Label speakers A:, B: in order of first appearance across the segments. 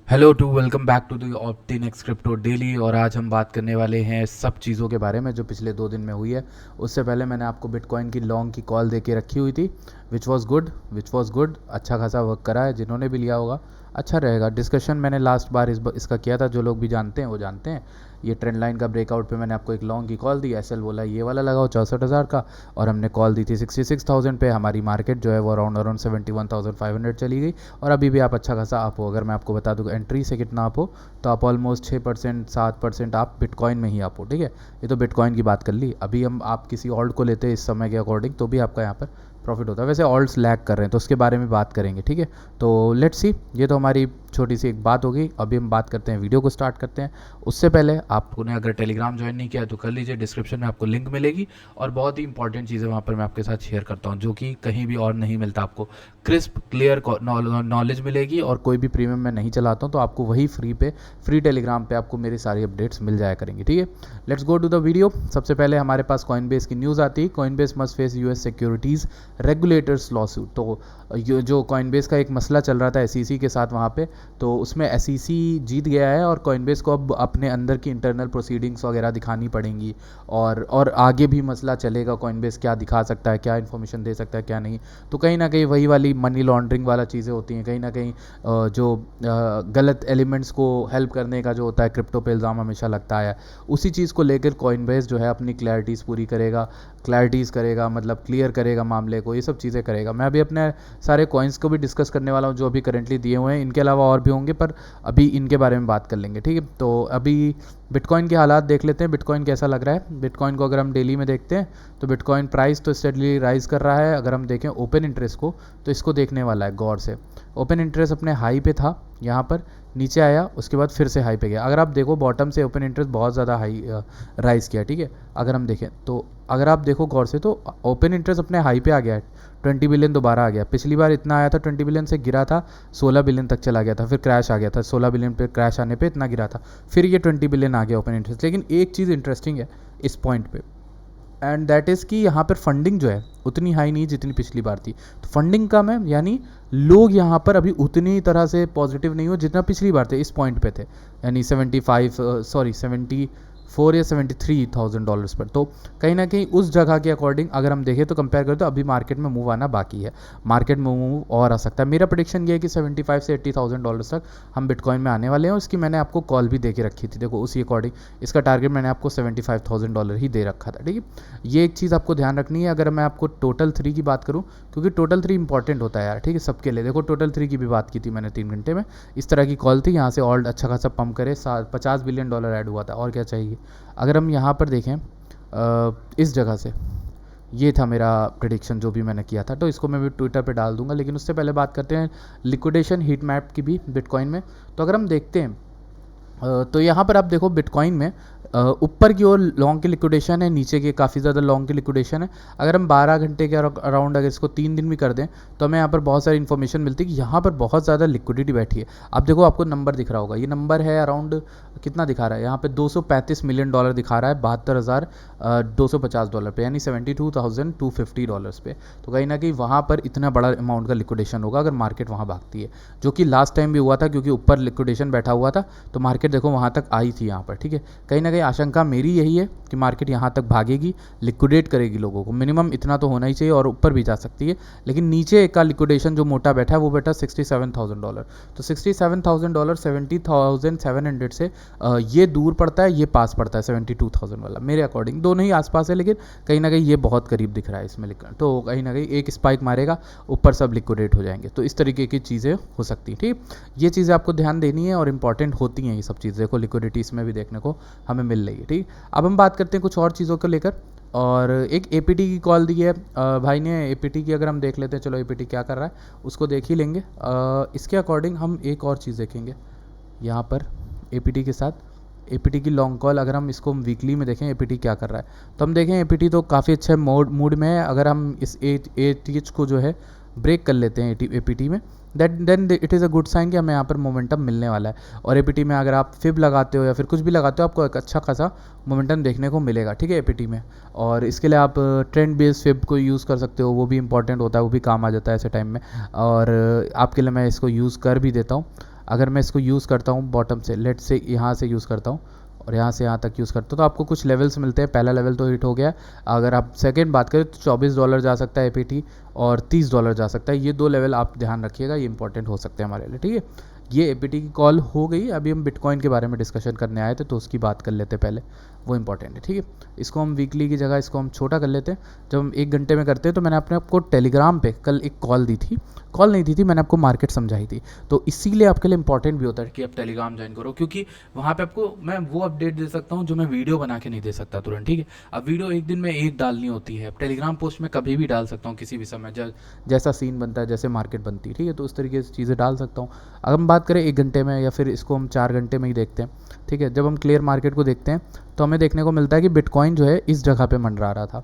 A: Hello to welcome back to the Optinex crypto daily. और आज हम बात करने वाले हैं सब चीज़ों के बारे में जो पिछले 2 दिन में हुई है। उससे पहले मैंने आपको बिटकॉइन की लॉन्ग की कॉल दे के रखी हुई थी, विच वॉज गुड। अच्छा खासा वर्क करा है, जिन्होंने भी लिया होगा अच्छा रहेगा। डिस्कशन मैंने लास्ट बार इसका किया था, जो लोग भी जानते हैं वो जानते हैं। ये ट्रेंड लाइन का ब्रेकआउट पे मैंने आपको एक लॉन्ग की कॉल दी, एसएल बोला ये वाला लगाओ 64,000 का, और हमने कॉल दी थी 66,000 पे। हमारी मार्केट जो है वो अराउंड 71,500 चली गई, और अभी भी आप अच्छा खासा आप हो। अगर मैं आपको बता दूँ एंट्री से कितना आप हो, तो आप ऑलमोस्ट 6% 7% आप बिटकॉइन में ही आप हो। ठीक है, ये तो बिटकॉइन की बात कर ली। अभी हम आप किसी ऑल्ट को लेते हैं इस समय के अकॉर्डिंग, तो भी आपका यहाँ पर प्रॉफिट होता है। वैसे ऑल्ट्स लैग कर रहे हैं तो उसके बारे में बात करेंगे। ठीक है, तो लेट्स सी, ये तो हमारी छोटी सी एक बात होगी। अभी हम बात करते हैं, वीडियो को स्टार्ट करते हैं। उससे पहले आपने अगर टेलीग्राम ज्वाइन नहीं किया तो कर लीजिए, डिस्क्रिप्शन में आपको लिंक मिलेगी, और बहुत ही इंपॉर्टेंट चीज़ें वहाँ पर मैं आपके साथ शेयर करता हूँ जो कि कहीं भी और नहीं मिलता। आपको क्रिस्प क्लियर नॉलेज मिलेगी, और कोई भी प्रीमियम मैं नहीं चलाता हूँ, तो आपको वही फ्री टेलीग्राम पे आपको मेरी सारी अपडेट्स मिल जाया करेंगे। ठीक है, let's go to the video. सबसे पहले हमारे पास कॉइनबेस की न्यूज़ आती है, Coinbase must face US securities regulators lawsuit. तो जो कॉइनबेस का एक मसला चल रहा था एसईसी के साथ वहाँ पे, तो उसमें एसईसी जीत गया है, और कॉइनबेस को अब अपने अंदर की इंटरनल प्रोसीडिंग्स वगैरह दिखानी पड़ेंगी, और आगे भी मसला चलेगा कॉइनबेस क्या दिखा सकता है, क्या इन्फॉर्मेशन दे सकता है, क्या नहीं। तो कहीं ना कहीं वही वाली मनी लॉन्ड्रिंग वाला चीज़ें होती हैं, कहीं ना कहीं जो गलत एलिमेंट्स को हेल्प करने का जो होता है क्रिप्टो पे इल्ज़ाम हमेशा लगता है। उसी चीज़ को लेकर कॉइनबेस जो है अपनी क्लैरिटीज़ पूरी करेगा, मतलब क्लियर करेगा मामले को, ये सब चीज़ें करेगा। मैं अभी अपने सारे कॉइन्स को भी डिस्कस करने वाला हूँ जो अभी करेंटली दिए हुए हैं। इनके अलावा और भी होंगे, पर अभी इनके बारे में बात कर लेंगे। ठीक है, तो अभी बिटकॉइन के हालात देख लेते हैं, बिटकॉइन कैसा लग रहा है। बिटकॉइन को अगर हम डेली में देखते हैं तो बिटकॉइन प्राइस तो स्टेडली राइज कर रहा है। अगर हम देखें ओपन इंटरेस्ट को, तो इसको देखने वाला है गौर से। ओपन इंटरेस्ट अपने हाई पे था, यहाँ पर नीचे आया, उसके बाद फिर से हाई पे गया। अगर आप देखो बॉटम से ओपन इंटरेस्ट बहुत ज़्यादा हाई राइज किया। ठीक है, अगर हम देखें तो अगर आप देखो गौर से, तो ओपन इंटरेस्ट अपने हाई पे आ गया है, 20 बिलियन दोबारा आ गया। पिछली बार इतना आया था, 20 बिलियन से गिरा था, 16 बिलियन तक चला गया था, फिर क्रैश आ गया था, 16 बिलियन पे क्रैश आने पे इतना गिरा था, फिर ये 20 बिलियन आ गया ओपन इंटरेस्ट। लेकिन एक चीज़ इंटरेस्टिंग है इस पॉइंट पे, एंड दैट इज़ कि यहाँ पर फंडिंग जो है उतनी हाई नहीं जितनी पिछली बार थी। तो फंडिंग कम है, यानी लोग यहाँ पर अभी उतनी तरह से पॉजिटिव नहीं हो जितना पिछली बार थे, इस पॉइंट पे थे, यानी 74 या $73,000 पर। तो कहीं ना कहीं उस जगह के अकॉर्डिंग अगर हम देखें तो कंपेयर करें तो अभी मार्केट में मूव आना बाकी है, मार्केट में मूव और आ सकता है। मेरा प्रेडिक्शन ये है कि 75 से $80,000 तक हम बिटकॉइन में आने वाले हैं। उसकी मैंने आपको कॉल भी दे के रखी थी, देखो उसी अकॉर्डिंग इसका टारगेट मैंने आपको $75,000 ही दे रखा था। ठीक है, ये एक चीज़ आपको ध्यान रखनी है। अगर मैं आपको टोटल 3 की बात करूँ, क्योंकि टोटल 3 इंपॉर्टेंट होता है यार, ठीक है, सबके लिए। देखो टोटल 3 की भी बात की थी मैंने 3 घंटे में, इस तरह की कॉल थी, यहाँ से ऑल्ट अच्छा खासा पंप करे, $50 बिलियन ऐड हुआ था, और क्या चाहिए। अगर हम यहाँ पर देखें इस जगह से, ये था मेरा प्रेडिक्शन जो भी मैंने किया था, तो इसको मैं भी ट्विटर पे डाल दूंगा। लेकिन उससे पहले बात करते हैं लिक्विडेशन हीट मैप की भी बिटकॉइन में। तो अगर हम देखते हैं तो यहाँ पर आप देखो बिटकॉइन में ऊपर की ओर लॉन्ग की लिक्विडेशन है, नीचे की काफ़ी ज़्यादा लॉन्ग की लिक्विडेशन है। अगर हम 12 घंटे के अराउंड अगर इसको 3 दिन भी कर दें तो हमें यहाँ पर बहुत सारी इन्फॉर्मेशन मिलती है कि यहाँ पर बहुत ज़्यादा लिक्विडिटी बैठी है। आप देखो आपको नंबर दिख रहा होगा, ये नंबर है अराउंड कितना दिखा रहा है यहाँ पे, $235 मिलियन दिखा रहा है, $72,250 पे, यानी $72,250 पे। तो कहीं ना कहीं वहाँ पर इतना बड़ा अमाउंट का लिक्विडेशन होगा अगर मार्केट वहाँ भागती है, जो कि लास्ट टाइम भी हुआ था, क्योंकि ऊपर लिक्विडेशन बैठा हुआ था तो मार्केट देखो वहाँ तक आई थी यहाँ पर। ठीक है, कहीं ना कहीं आशंका मेरी यही है कि मार्केट यहाँ तक भागेगी, लिक्विडेट करेगी लोगों को, मिनिमम इतना तो होना ही चाहिए, और ऊपर भी जा सकती है। लेकिन नीचे का लिक्विडेशन जो मोटा बैठा है वो बैठा $67,000। तो $67,000 70,700 से ये दूर पड़ता है, ये पास पड़ता है 72,000 वाला। मेरे अकॉर्डिंग दोनों ही आसपास है, लेकिन कहीं ना कहीं ये बहुत करीब दिख रहा है इसमें लिखा, तो कहीं ना कहीं एक स्पाइक मारेगा, ऊपर सब लिक्विडेट हो जाएंगे। तो इस तरीके की चीज़ें हो सकती हैं। ठीक, ये चीज़ें आपको ध्यान देनी है और इंपॉर्टेंट होती हैं ये सब चीज़ें। देखो लिक्विडिटी इसमें भी देखने को हमें मिल रही है। ठीक, अब हम बात करते हैं कुछ और चीज़ों को लेकर, और एक एपीटी की कॉल दी है भाई ने। एपीटी की अगर हम देख लेते हैं, चलो एपीटी क्या कर रहा है उसको देख ही लेंगे। इसके अकॉर्डिंग हम एक और चीज़ देखेंगे यहाँ पर एपीटी के साथ, एपीटी की लॉन्ग कॉल। अगर हम इसको वीकली में देखें एपीटी क्या कर रहा है, तो हम देखें एपीटी तो काफ़ी अच्छे मूड में है। अगर हम इस एटीएच को जो है ब्रेक कर लेते हैं एपीटी में, then it is a good sign कि हमें यहाँ पर मोमेंटम मिलने वाला है। और एपीटी में अगर आप फिब लगाते हो या फिर कुछ भी लगाते हो, आपको एक अच्छा खासा मोमेंटम देखने को मिलेगा। ठीक है, एपीटी में। और इसके लिए आप ट्रेंड बेस्ड फिब को यूज़ कर सकते हो, वो भी इंपॉर्टेंट होता है, वो भी काम आ जाता है ऐसे टाइम में, और आपके लिए मैं इसको यूज़ कर भी देता हूँ। अगर मैं इसको यूज़ करता हूँ बॉटम से, लेट से यहाँ से यूज़ करता हूँ और यहाँ से यहाँ तक यूज़ करते हो तो आपको कुछ लेवल्स मिलते हैं। पहला लेवल तो हिट हो गया। अगर आप सेकंड बात करें तो $24 जा सकता है एपीटी और $30 जा सकता है। ये 2 लेवल आप ध्यान रखिएगा, ये इंपॉर्टेंट हो सकते हैं हमारे लिए, ठीक है। ये एपीटी की कॉल हो गई। अभी हम बिटकॉइन के बारे में डिस्कशन करने आए थे तो उसकी बात कर लेते हैं पहले, वो इंपॉर्टेंट है, ठीक है। इसको हम वीकली की जगह इसको हम छोटा कर लेते हैं। जब हम 1 घंटे में करते हैं तो मैंने अपने आपको टेलीग्राम पे कल एक कॉल दी थी, कॉल नहीं दी थी, मैंने आपको मार्केट समझाई थी। तो इसीलिए आपके लिए इंपॉर्टेंट भी होता है कि आप टेलीग्राम ज्वाइन करो, क्योंकि वहाँ पे आपको मैं वो अपडेट दे सकता हूँ जो मैं वीडियो बना के नहीं दे सकता तुरंत, ठीक है। अब वीडियो एक दिन में एक डालनी होती है, टेलीग्राम पोस्ट में कभी भी डाल सकता हूँ किसी भी समय, जैसा सीन बनता है, जैसे मार्केट बनती है, ठीक है। तो उस तरीके से चीज़ें डाल सकता हूँ। अगर हम बात करें 1 घंटे में या फिर इसको हम 4 घंटे में ही देखते हैं, ठीक है। जब हम क्लियर मार्केट को देखते हैं तो हमें देखने को मिलता है कि बिटकॉइन जो है इस जगह पे मंडरा रहा था,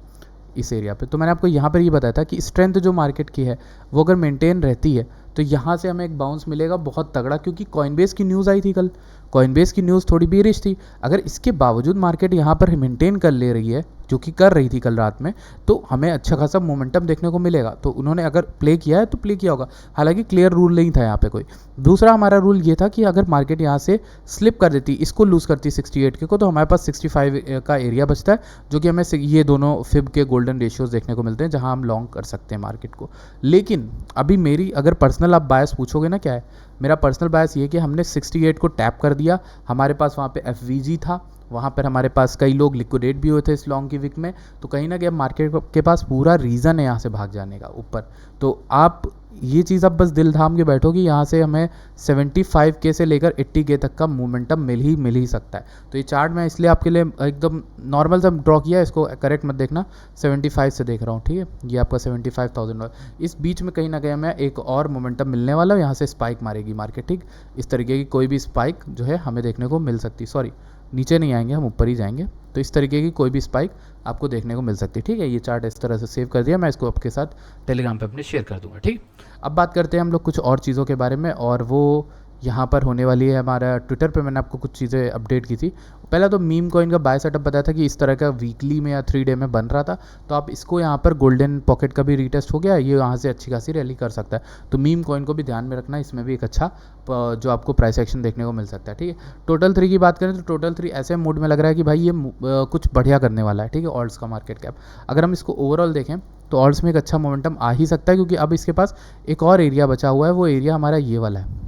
A: इस एरिया पे। तो मैंने आपको यहाँ पर ये बताया था कि स्ट्रेंथ जो मार्केट की है वो अगर मेंटेन रहती है तो यहाँ से हमें एक बाउंस मिलेगा बहुत तगड़ा, क्योंकि कॉइनबेस की न्यूज़ आई थी कल। कॉइनबेस की न्यूज़ थोड़ी बेरिश थी। अगर इसके बावजूद मार्केट यहाँ पर मेंटेन कर ले रही है, जो कि कर रही थी कल रात में, तो हमें अच्छा खासा मोमेंटम देखने को मिलेगा। तो उन्होंने अगर प्ले किया है तो प्ले किया होगा, हालांकि क्लियर रूल नहीं था यहाँ पे कोई। दूसरा हमारा रूल ये था कि अगर मार्केट यहाँ से स्लिप कर देती, इसको लूज़ करती 68 के को, तो हमारे पास 65 का एरिया बचता है, जो कि हमें ये दोनों फिब के गोल्डन रेशियोज देखने को मिलते हैं जहाँ हम लॉन्ग कर सकते हैं मार्केट को। लेकिन अभी मेरी अगर पर्सनल आप बायस पूछोगे ना क्या है, मेरा पर्सनल बायस ये कि हमने 68 को टैप कर दिया। हमारे पास वहाँ पे एफवीजी था, वहाँ पर हमारे पास कई लोग लिक्विडेट भी हुए थे इस लॉन्ग की वीक में। तो कहीं ना कहीं मार्केट के पास पूरा रीज़न है यहाँ से भाग जाने का ऊपर। तो आप ये चीज़ आप बस दिल थाम के बैठो कि यहाँ से हमें 75 के से लेकर 80 के तक का मोमेंटम मिल ही सकता है। तो ये चार्ट मैं इसलिए आपके लिए एकदम नॉर्मल सा ड्रॉ किया है, इसको करेक्ट मत देखना। 75 से देख रहा हूँ, ठीक है। ये आपका 75,000, इस बीच में कहीं ना कहीं हमें एक और मोमेंटम मिलने वाला है, यहाँ से स्पाइक मारेगी मार्केट, ठीक। इस तरीके की कोई भी स्पाइक जो है हमें देखने को मिल सकती, सॉरी नीचे नहीं आएंगे, हम ऊपर ही जाएंगे। तो इस तरीके की कोई भी स्पाइक आपको देखने को मिल सकती है, ठीक है। ये चार्ट इस तरह से सेव कर दिया, मैं इसको आपके साथ टेलीग्राम पे अपने शेयर कर दूंगा, ठीक। अब बात करते हैं हम लोग कुछ और चीज़ों के बारे में, और वो यहाँ पर होने वाली है। हमारा ट्विटर पे मैंने आपको कुछ चीज़ें अपडेट की थी। पहला तो मीम कॉइन का बाय सेटअप बताया था कि इस तरह का वीकली में या 3 डे में बन रहा था। तो आप इसको यहाँ पर गोल्डन पॉकेट का भी रीटेस्ट हो गया, ये यहाँ से अच्छी खासी रैली कर सकता है। तो मीम कॉइन को भी ध्यान में रखना, इसमें भी एक अच्छा जो आपको प्राइस एक्शन देखने को मिल सकता है, ठीक है। टोटल 3 की बात करें तो टोटल 3 ऐसे मूड में लग रहा है कि भाई ये कुछ बढ़िया करने वाला है, ठीक है। ऑल्ट्स का मार्केट कैप अगर हम इसको ओवरऑल देखें तो ऑल्ट्स में एक अच्छा मोमेंटम आ ही सकता है, क्योंकि अब इसके पास एक और एरिया बचा हुआ है। वो एरिया हमारा ये वाला है,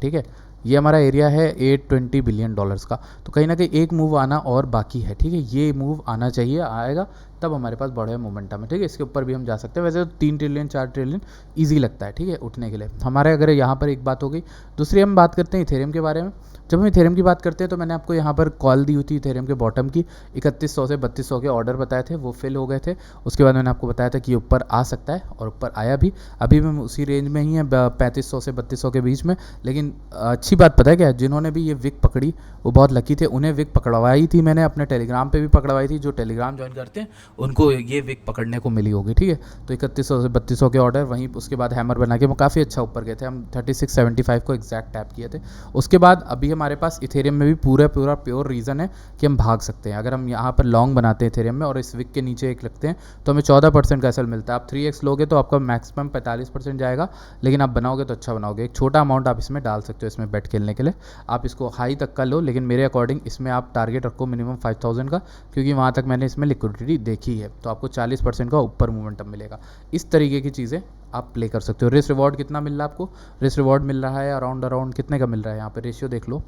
A: ठीक है। ये हमारा एरिया है $820 बिलियन का। तो कहीं ना कहीं एक मूव आना और बाकी है, ठीक है। ये मूव आना चाहिए, आएगा तब हमारे पास बड़े मोमेंटम है, ठीक है। इसके ऊपर भी हम जा सकते हैं। वैसे तो 3 ट्रिलियन 4 ट्रिलियन ईजी लगता है, ठीक है, उठने के लिए हमारे। अगर यहाँ पर एक बात हो गई। दूसरी हम बात करते हैं इथेरियम के बारे में। जब हम इथेरियम की बात करते हैं तो मैंने आपको यहाँ पर कॉल दी हुई थी इथेरियम के बॉटम की। 3100 से 3200 के ऑर्डर बताए थे, वो फिल हो गए थे। उसके बाद मैंने आपको बताया था कि ये ऊपर आ सकता है, और ऊपर आया भी। अभी मैं उसी रेंज में ही है, 3500 से 3200 के बीच में। लेकिन अच्छी बात पता है क्या है, जिन्होंने भी ये विक पकड़ी वो बहुत लकी थे। उन्हें विक पकड़वाई थी मैंने, अपने टेलीग्राम पे भी पकड़वाई थी। जो टेलीग्राम ज्वाइन करते हैं उनको ये विक पकड़ने को मिली होगी, ठीक है। तो 3100 से 3200 के ऑर्डर, वहीं उसके बाद हैमर बना के वो काफ़ी अच्छा ऊपर गए थे। हम 3675 को एग्जैक्ट टैप किए थे। उसके बाद अभी हमारे पास इथेरियम में भी पूरा प्योर रीज़न है कि हम भाग सकते हैं। अगर हम यहाँ पर लॉन्ग बनाते हैं इथेरियम में और इस विक के नीचे एक लगते हैं तो हमें 14% का एसएल मिलता है। आप 3x लोगे तो आपका मैक्सिमम 45% जाएगा, लेकिन आप बनाओगे तो अच्छा बनाओगे। एक छोटा अमाउंट आप इसमें डाल सकते हो, इसमें बेट खेलने के लिए। आप इसको हाई तक का लो, लेकिन मेरे अकॉर्डिंग इसमें आप टारगेट रखो मिनिमम 5000 का, क्योंकि वहाँ तक मैंने इसमें लिक्विडिटी देखी है। तो आपको 40% का ऊपर मोमेंटम मिलेगा। इस तरीके की चीज़ें आप प्ले कर सकते हो। रिस्क रिवॉर्ड कितना मिल रहा है आपको? रिस्क रिवॉर्ड मिल रहा है अराउंड कितने का मिल रहा है? यहाँ पे रेशियो देख लो,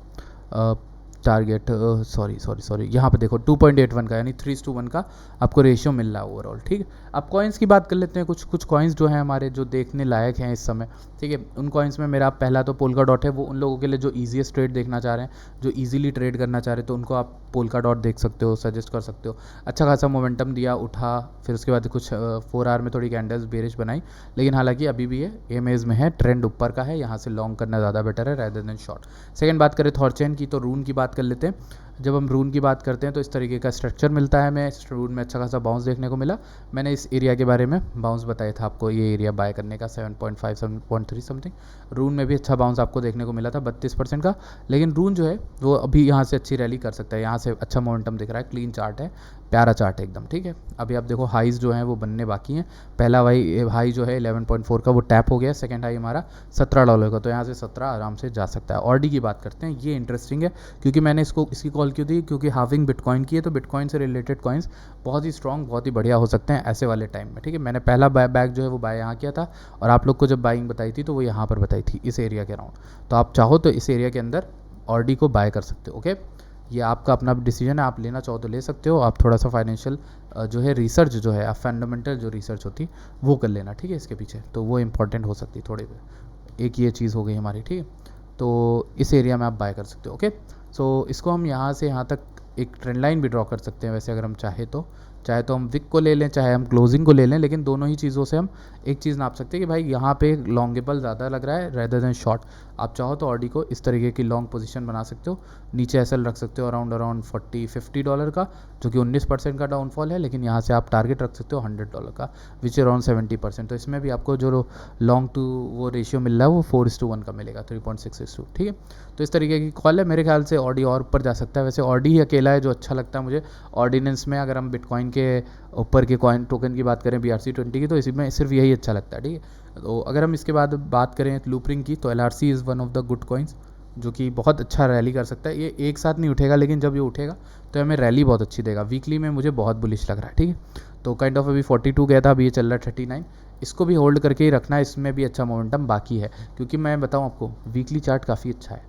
A: टारगेट सॉरी यहाँ पे देखो 2.81 का, यानी 3:1 का आपको रेशियो मिल रहा है ओवरऑल, ठीक है। अब कॉइन्स की बात कर लेते हैं। कुछ कॉइन्स जो हैं हमारे जो देखने लायक हैं इस समय, ठीक है। उन कॉइन्स में मेरा पहला तो पोल्का डॉट है। वो उन लोगों के लिए जो ईजीएस्ट ट्रेड देखना चाह रहे हैं, जो ईजिली ट्रेड करना चाह रहे हैं, तो उनको आप पोल्का डॉट देख सकते हो, सजेस्ट कर सकते हो। अच्छा खासा मोमेंटम दिया, उठा, फिर उसके बाद कुछ 4 आवर में थोड़ी कैंडल्स बेरिश बनाई, लेकिन हालांकि अभी भी ये एमएज में है, ट्रेंड ऊपर का है। यहाँ से लॉन्ग करना ज़्यादा बेटर है रैदर देन शॉर्ट। सेकंड बात करें थॉरचेन की, तो रून की बात कर लेते हैं। जब हम रून की बात करते हैं तो इस तरीके का स्ट्रक्चर मिलता है हमें। रून में अच्छा खासा बाउंस देखने को मिला। मैंने इस एरिया के बारे में बाउंस बताया था आपको, ये एरिया बाय करने का 7.5 7.3 समथिंग। रून में भी अच्छा बाउंस आपको देखने को मिला था 32% का। लेकिन रून जो है वो अभी यहाँ से अच्छी रैली कर सकता है, यहाँ से अच्छा मोमेंटम दिख रहा है, क्लीन चार्ट है, प्यारा चार्ट है एकदम, ठीक है। अभी आप देखो हाईज जो हैं वो बनने बाकी हैं। पहला हाई जो है 11.4 का वो टैप हो गया, सेकंड हाई हमारा $17 का, तो यहाँ से 17 आराम से जा सकता है। ऑडी की बात करते हैं, ये इंटरेस्टिंग है क्योंकि मैंने इसकी कॉल क्यों दी, क्योंकि हाविंग बिटकॉइन की है, तो बिटकॉइन से रिलेटेड कॉइन्स बहुत ही स्ट्रॉन्ग, बहुत ही बढ़िया हो सकते हैं ऐसे वाले टाइम में, ठीक है। मैंने पहला बैग जो है वो बाय यहाँ किया था, और आप लोग को जब बाइंग बताई थी तो वो यहाँ पर बताई थी इस एरिया के अराउंड। तो आप चाहो तो इस एरिया के अंदर ऑडी को बाय कर सकते हो, ओके। ये आपका अपना डिसीजन है, आप लेना चाहो तो ले सकते हो। आप थोड़ा सा फाइनेंशियल जो है रिसर्च जो है, आप फंडामेंटल जो रिसर्च होती है वो कर लेना, ठीक है, इसके पीछे, तो वो इंपॉर्टेंट हो सकती है थोड़ी। एक ये चीज़ हो गई हमारी, ठीक है। तो इस एरिया में आप बाय कर सकते हो, ओके। सो इसको हम यहाँ से यहाँ तक एक ट्रेंड लाइन भी ड्रॉ कर सकते हैं वैसे, अगर हम चाहे तो हम विक को ले लें, चाहे हम क्लोजिंग को ले लें, लेकिन दोनों ही चीज़ों से हम एक चीज़ नाप सकते हैं कि भाई यहाँ पे लॉन्गेबल ज़्यादा लग रहा है रेदर देन शॉर्ट। आप चाहो तो ऑडी को इस तरीके की लॉन्ग पोजीशन बना सकते हो, नीचे एसएल रख सकते हो अराउंड $40-50 का, जो कि 19% का डाउनफॉल है, लेकिन यहाँ से आप टारगेट रख सकते हो $100 का, विच अराउंड 70%। तो इसमें भी आपको जो लॉन्ग टू वो रेशियो मिल रहा है वो 4:1 का मिलेगा, 3.6:2, ठीक है। तो इस तरीके की कॉल है, मेरे ख्याल से ऑडी और ऊपर जा सकता है। वैसे ऑडी ही अकेला है जो अच्छा लगता है मुझे ऑर्डिनेंस में। अगर हम बिटकॉइन के ऊपर के कॉइन टोकन की बात करें BRC20 की, तो इसी में सिर्फ यही अच्छा लगता है, ठीक है। तो अगर हम इसके बाद बात करें लूपरिंग की, तो LRC is one of the good coins, जो कि बहुत अच्छा रैली कर सकता है। ये एक साथ नहीं उठेगा, लेकिन जब ये उठेगा तो हमें रैली बहुत अच्छी देगा। वीकली में मुझे बहुत बुलिश लग रहा है, ठीक है। तो काइंड ऑफ अभी 42 गया था, अभी ये चल रहा है 39। इसको भी होल्ड करके ही रखना है, इसमें भी अच्छा मोमेंटम बाकी है, क्योंकि मैं बताऊँ आपको वीकली चार्ट काफ़ी अच्छा है,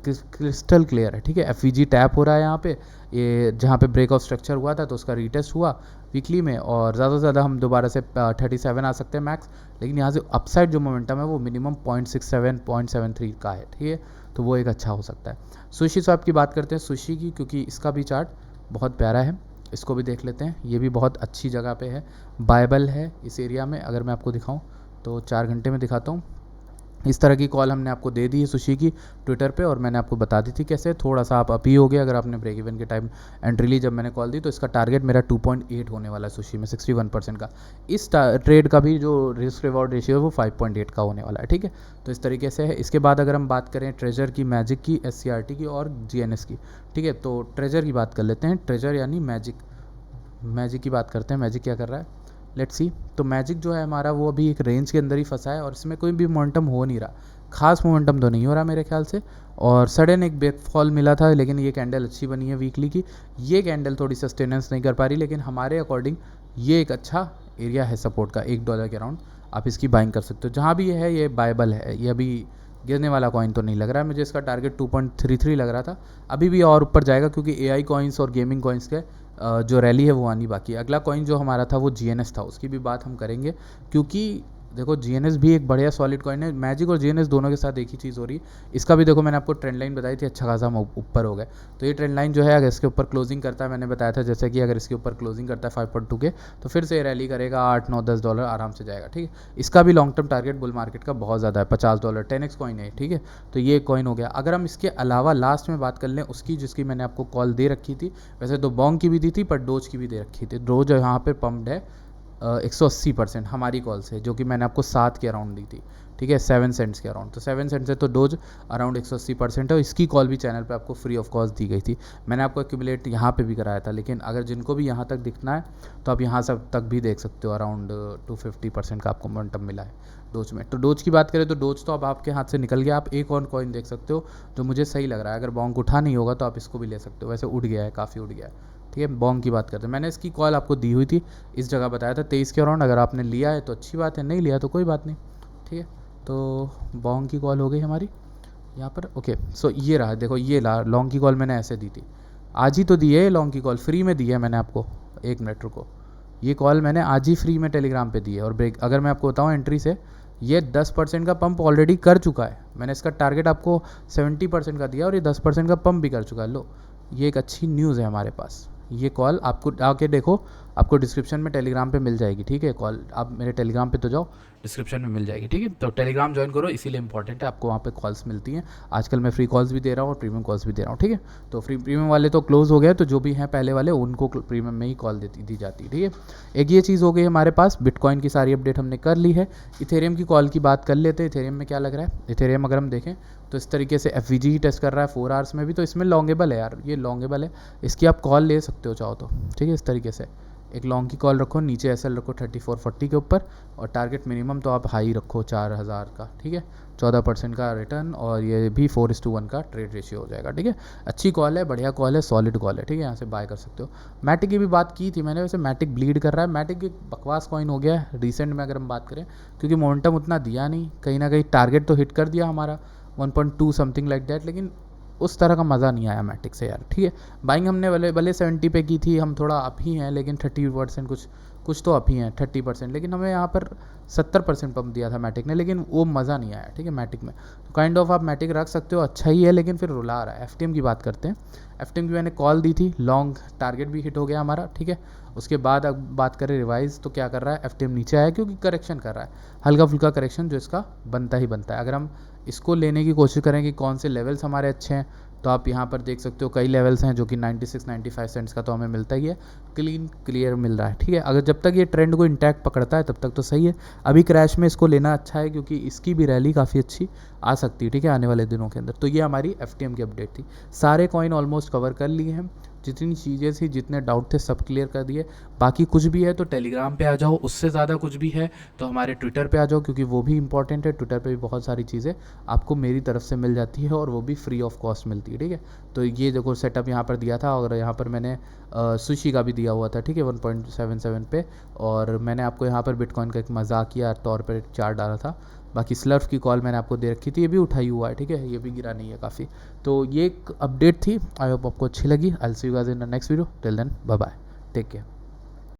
A: क्रिस्टल क्लियर है, ठीक है। FVG टैप हो रहा है यहाँ पे, ये जहाँ पे ब्रेक ऑफ स्ट्रक्चर हुआ था तो उसका रीटेस्ट हुआ वीकली में, और ज़्यादा से ज़्यादा हम दोबारा से 37 आ सकते हैं मैक्स। लेकिन यहाँ से अपसाइड जो मोमेंटम है वो मिनिमम 0.67 0.73 का है, ठीक है। तो वो एक अच्छा हो सकता है। सुशी स्वैप की बात करते हैं, सुशी की, क्योंकि इसका भी चार्ट बहुत प्यारा है, इसको भी देख लेते हैं। ये भी बहुत अच्छी जगह पे है, बाइबल है इस एरिया में। अगर मैं आपको दिखाऊं तो 4 घंटे में दिखाता हूँ। इस तरह की कॉल हमने आपको दे दी है सुशी की ट्विटर पे, और मैंने आपको बता दी थी कैसे। थोड़ा सा आप अभी हो गया अगर आपने ब्रेक इवन के टाइम एंट्री ली जब मैंने कॉल दी, तो इसका टारगेट मेरा 2.8 होने वाला है सुशी में, 61% का। इस ट्रेड का भी जो रिस्क रिवॉर्ड रेशियो है वो 5.8 का होने वाला है, ठीक है। तो इस तरीके से है। इसके बाद अगर हम बात करें ट्रेजर की, मैजिक की, SCRT की और GNS की, ठीक है। तो ट्रेजर की बात कर लेते हैं। ट्रेजर यानी मैजिक की बात करते हैं। मैजिक क्या कर रहा है, लेट्स सी। तो मैजिक जो है हमारा वो अभी एक रेंज के अंदर ही फंसा है, और इसमें कोई भी मोमेंटम हो नहीं रहा, खास मोमेंटम तो नहीं हो रहा मेरे ख्याल से। और सडन एक बैकफॉल मिला था, लेकिन ये कैंडल अच्छी बनी है वीकली की। ये कैंडल थोड़ी सस्टेनेंस नहीं कर पा रही, लेकिन हमारे अकॉर्डिंग ये एक अच्छा एरिया है सपोर्ट का, $1 के अराउंड आप इसकी बाइंग कर सकते हो। जहाँ भी ये है ये बाइबल है, ये अभी गिरने वाला कॉइन तो नहीं लग रहा है मुझे। इसका टारगेट 2.33 लग रहा था, अभी भी और ऊपर जाएगा, क्योंकि AI कॉइन्स और गेमिंग कॉइन्स के जो रैली है वो आनी बाकी है। अगला कॉइन जो हमारा था वो GNS था, उसकी भी बात हम करेंगे, क्योंकि देखो GNS भी एक बढ़िया सॉलिड कॉइन है। मैजिक और GNS दोनों के साथ एक ही चीज़ हो रही है। इसका भी देखो मैंने आपको ट्रेंड लाइन बताई थी, अच्छा खासा हम ऊपर हो गए। तो ये ट्रेंड लाइन जो है अगर इसके ऊपर क्लोजिंग करता है, मैंने बताया था जैसे कि अगर इसके ऊपर क्लोजिंग करता है 5.2 के, तो फिर से रैली करेगा, $8-9-10 आराम से जाएगा, ठीक है। इसका भी long term target bull market का बहुत ज़्यादा है, $50, 10x कॉइन है, ठीक है। तो ये कॉइन हो गया। अगर हम इसके अलावा लास्ट में बात कर लें उसकी, जिसकी मैंने आपको कॉल दे रखी थी, वैसे तो बॉन्ग की भी दी थी पर डोज की भी दे रखी थी। डोज यहाँ पे पम्प्ड है 180% हमारी कॉल से, जो कि मैंने आपको 7 के अराउंड दी थी, ठीक है, 7 सेंट्स के अराउंड। तो 7 सेंट्स है तो डोज अराउंड 180% है, और इसकी कॉल भी चैनल पे आपको फ्री ऑफ कॉस्ट दी गई थी। मैंने आपको एक्यूमुलेट यहाँ पे भी कराया था, लेकिन अगर जिनको भी यहाँ तक दिखना है तो आप यहाँ सब तक भी देख सकते हो। अराउंड 250% का आपको मोमेंटम मिला है डोज में। तो डोज की बात करें तो डोज तो अब आपके हाथ से निकल गया। आप एक और कॉइन देख सकते हो जो मुझे सही लग रहा है, अगर बॉन्ग उठा नहीं होगा तो आप इसको भी ले सकते हो। वैसे उठ गया है, काफ़ी उठ गया है, ठीक है। बॉन्ग की बात करते हैं, मैंने इसकी कॉल आपको दी हुई थी, इस जगह बताया था 23 के अराउंड। अगर आपने लिया है तो अच्छी बात है, नहीं लिया तो कोई बात नहीं, ठीक है। तो बॉन्ग की कॉल हो गई हमारी यहाँ पर, ओके। सो ये रहा, देखो ये लॉन्ग की कॉल मैंने ऐसे दी थी, आज ही तो दी है लॉन्ग की कॉल, फ्री में दी है मैंने आपको। 1 मिनट रुको, ये कॉल मैंने आज ही फ्री में टेलीग्राम पे दी है। और ब्रेक अगर मैं आपको बताऊँ एंट्री से, ये 10% का पंप ऑलरेडी कर चुका है। मैंने इसका टारगेट आपको 70% का दिया और ये 10% का पंप भी कर चुका है। लो, ये एक अच्छी न्यूज़ है हमारे पास। ये कॉल आपको आके देखो, आपको डिस्क्रिप्शन में टेलीग्राम पे मिल जाएगी, ठीक है। कॉल आप मेरे टेलीग्राम पे तो जाओ, डिस्क्रिप्शन में मिल जाएगी, ठीक है। तो टेलीग्राम ज्वाइन करो, इसीलिए इंपॉर्टेंट है, आपको वहाँ पे कॉल्स मिलती हैं। आजकल मैं फ्री कॉल्स भी दे रहा हूँ और प्रीमियम कॉल्स भी दे रहा हूँ, ठीक है। तो प्रीमियम वाले तो क्लोज हो गए, तो जो भी हैं पहले वाले उनको प्रीमियम में ही कॉल दी जाती है, ठीक है। एक ये चीज़ हो गई हमारे पास, बिटकॉइन की सारी अपडेट हमने कर ली है। इथेरियम की कॉल की बात कर लेते हैं। इथेरियम में क्या लग रहा है, इथेरियम अगर हम देखें तो इस तरीके से FVG ही टेस्ट कर रहा है 4 आवर्स में भी, तो इसमें लॉन्गेबल है यार, ये लॉन्गेबल है, इसकी आप कॉल ले सकते हो चाहो तो, ठीक है। इस तरीके से एक लॉन्ग की कॉल रखो, नीचे SL रखो 3440 के ऊपर, और टारगेट मिनिमम तो आप हाई रखो 4000 का, ठीक है। 14% का रिटर्न, और ये भी 4:1 का ट्रेड रेशियो हो जाएगा, ठीक है। अच्छी कॉल है, बढ़िया कॉल है, सॉलिड कॉल है, ठीक है। यहाँ से बाय कर सकते हो। मैटिक की भी बात की थी मैंने, वैसे मैटिक ब्लीड कर रहा है। मैटिक एक बकवास कॉइन हो गया है रिसेंट में अगर हम बात करें, क्योंकि मोमेंटम उतना दिया नहीं, कहीं ना कहीं टारगेट तो हिट कर दिया हमारा 1.2 समथिंग लाइक दैट, लेकिन उस तरह का मज़ा नहीं आया मैटिक से यार, ठीक है। बाइंग हमने भले 70 पे की थी, हम थोड़ा अप ही हैं, लेकिन 30% कुछ तो अप ही हैं 30%, लेकिन हमें यहाँ पर 70% पंप दिया था मैटिक ने, लेकिन वो मज़ा नहीं आया, ठीक है। मैटिक में तो काइंड ऑफ आप मैटिक रख सकते हो, अच्छा ही है, लेकिन फिर रुला रहा है। FTM की बात करते हैं। FTM की मैंने कॉल दी थी, लॉन्ग टारगेट भी हिट हो गया हमारा, ठीक है। उसके बाद अब बात करें रिवाइज, तो क्या कर रहा है, FTM नीचे आया क्योंकि करेक्शन कर रहा है, हल्का फुल्का करेक्शन जो इसका बनता ही बनता है। अगर हम इसको लेने की कोशिश करें कि कौन से लेवल्स हमारे अच्छे हैं, तो आप यहाँ पर देख सकते हो कई लेवल्स हैं जो कि 96-95 सेंट्स का तो हमें मिलता ही है, क्लियर मिल रहा है, ठीक है। अगर जब तक ये ट्रेंड को इंटैक्ट पकड़ता है तब तक तो सही है। अभी क्रैश में इसको लेना अच्छा है, क्योंकि इसकी भी रैली काफ़ी अच्छी आ सकती है, ठीक है, आने वाले दिनों के अंदर। तो ये हमारी FTM की अपडेट थी। सारे कॉइन ऑलमोस्ट कवर कर लिए हैं, जितनी चीज़ें थी, जितने डाउट थे, सब क्लियर कर दिए। बाकी कुछ भी है तो टेलीग्राम पे आ जाओ, उससे ज़्यादा कुछ भी है तो हमारे ट्विटर पे आ जाओ, क्योंकि वो भी इंपॉर्टेंट है। ट्विटर पे भी बहुत सारी चीज़ें आपको मेरी तरफ से मिल जाती है, और वो भी फ्री ऑफ कॉस्ट मिलती है, ठीक है। तो ये देखो सेटअप यहाँ पर दिया था, और यहाँ पर मैंने सुशी का भी दिया हुआ था, ठीक है, 1.77 पे, और मैंने आपको यहाँ पर बिटकॉइन का एक मजाकिया तौर पर एक चार्ट डाला था। बाकी स्लर्फ की कॉल मैंने आपको दे रखी थी, ये भी उठाई हुआ है, ठीक है, ये भी गिरा नहीं है काफ़ी। तो ये एक अपडेट थी, आई होप आपको अच्छी लगी। I will see you guys in the next video, till then bye bye, take care.